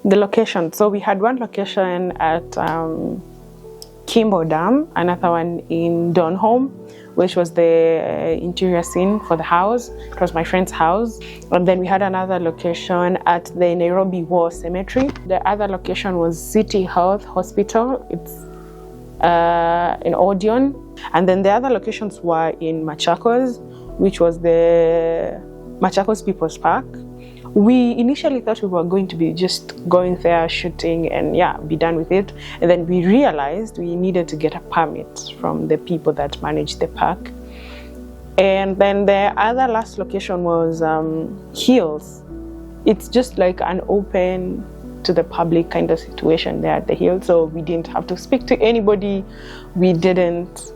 The location. So we had one location at Kimbo Dam, another one in Donholm, which was the interior scene for the house. It was my friend's house. And then we had another location at the Nairobi War Cemetery. The other location was City Health Hospital. It's in Odeon. And then the other locations were in Machakos, which was the Machakos People's Park. We initially thought we were going to be just going there, shooting, and be done with it. And then we realized we needed to get a permit from the people that manage the park. And then the other last location was Hills. It's just like an open to the public kind of situation there at the Hills. So we didn't have to speak to anybody. We didn't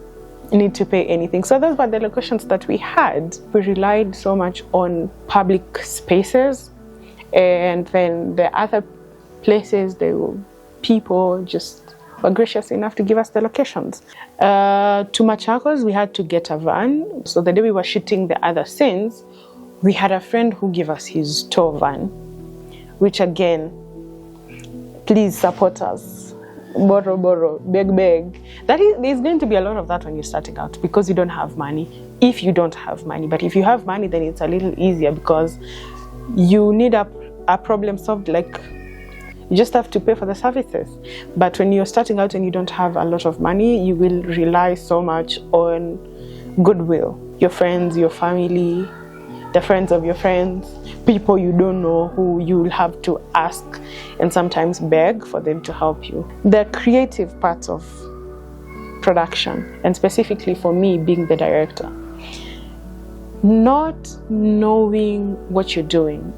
need to pay anything. So those were the locations that we had. We relied so much on public spaces, and then the other places, people just were gracious enough to give us the locations. To Machakos, we had to get a van. So the day we were shooting the other scenes, we had a friend who gave us his tow van, which again, please support us. Borrow, beg. There's going to be a lot of that when you're starting out because you don't have money. If you don't have money, but if you have money, then it's a little easier because you need a problem solved. Like you just have to pay for the services. But when you're starting out and you don't have a lot of money, you will rely so much on goodwill, your friends, your family, the friends of your friends, people you don't know who you'll have to ask and sometimes beg for them to help you. The creative parts of production, and specifically for me being the director, not knowing what you're doing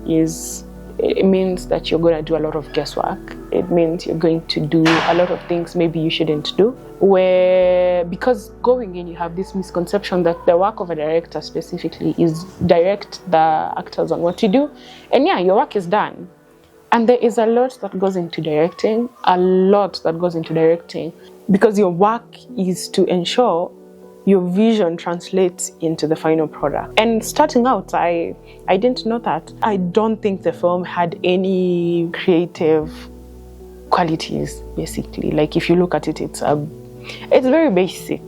it means that you're going to do a lot of guesswork. It means you're going to do a lot of things maybe you shouldn't do. Because going in, you have this misconception that the work of a director specifically is direct the actors on what to do. And your work is done. And there is a lot that goes into directing, because your work is to ensure your vision translates into the final product. And starting out, I didn't know that. I don't think the film had any creative qualities, basically. Like if you look at it, it's very basic.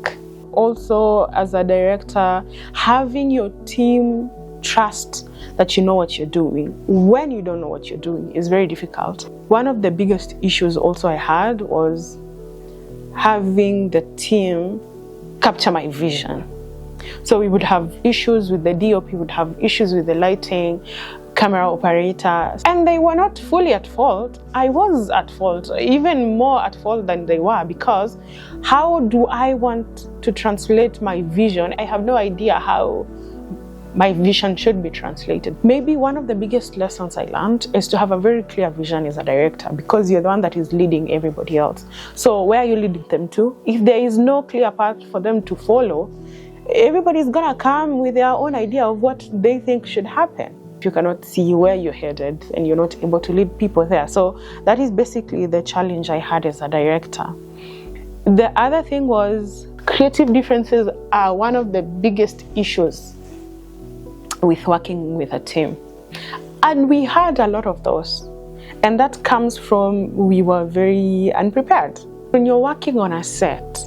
Also, as a director, having your team trust that you know what you're doing when you don't know what you're doing is very difficult. One of the biggest issues also I had was having the team capture my vision. So we would have issues with the DOP, we would have issues with the lighting, camera operators, and they were not fully at fault. I was at fault, even more at fault than they were, because how do I want to translate my vision? I have no idea how my vision should be translated. Maybe one of the biggest lessons I learned is to have a very clear vision as a director, because you're the one that is leading everybody else. So where are you leading them to? If there is no clear path for them to follow, everybody's gonna come with their own idea of what they think should happen. If you cannot see where you're headed and you're not able to lead people there. So that is basically the challenge I had as a director. The other thing was creative differences are one of the biggest issues with working with a team. And we had a lot of those. And that comes from we were very unprepared. When you're working on a set,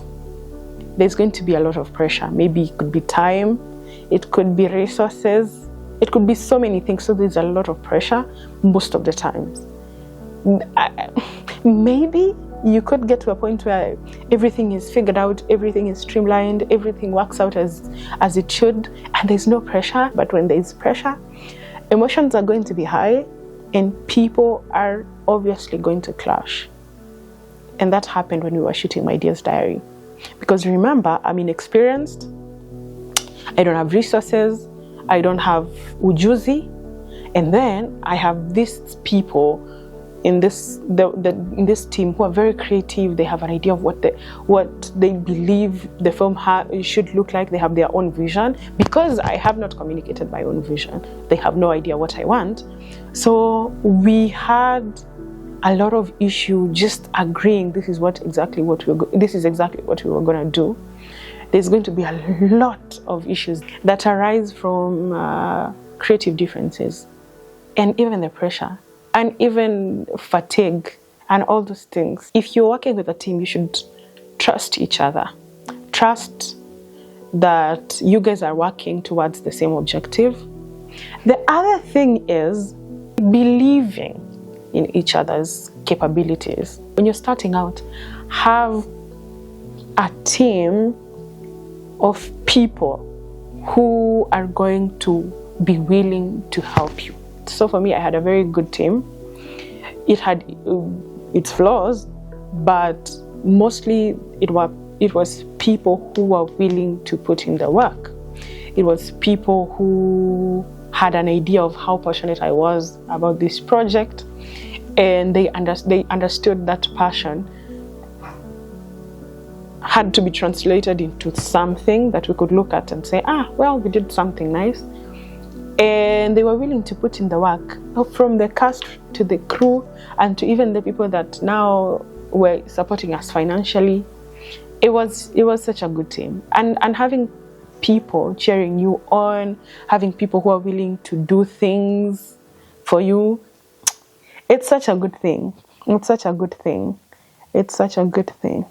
there's going to be a lot of pressure. Maybe it could be time, it could be resources, it could be so many things. So there's a lot of pressure most of the times. Maybe you could get to a point where everything is figured out, everything is streamlined, everything works out as it should, and there's no pressure. But when there's pressure, emotions are going to be high and people are obviously going to clash. And that happened when we were shooting My Dear's Diary. Because remember, I'm inexperienced, I don't have resources, I don't have ujuzi, and then I have these people in this team who are very creative. They have an idea of what they believe the film should look like. They have their own vision. Because I have not communicated my own vision, they have no idea what I want. So we had a lot of issue just agreeing this is exactly what we were going to do. There's going to be a lot of issues that arise from creative differences, and even the pressure. and even fatigue and all those things. If you're working with a team, you should trust each other. Trust that you guys are working towards the same objective. The other thing is believing in each other's capabilities. When you're starting out, have a team of people who are going to be willing to help you. So for me, I had a very good team. It had its flaws, but mostly it was people who were willing to put in the work. It was people who had an idea of how passionate I was about this project, and they understood that passion had to be translated into something that we could look at and say, well, we did something nice. And they were willing to put in the work, from the cast to the crew and to even the people that now were supporting us financially. It was such a good team. And having people cheering you on, having people who are willing to do things for you, it's such a good thing. It's such a good thing. It's such a good thing.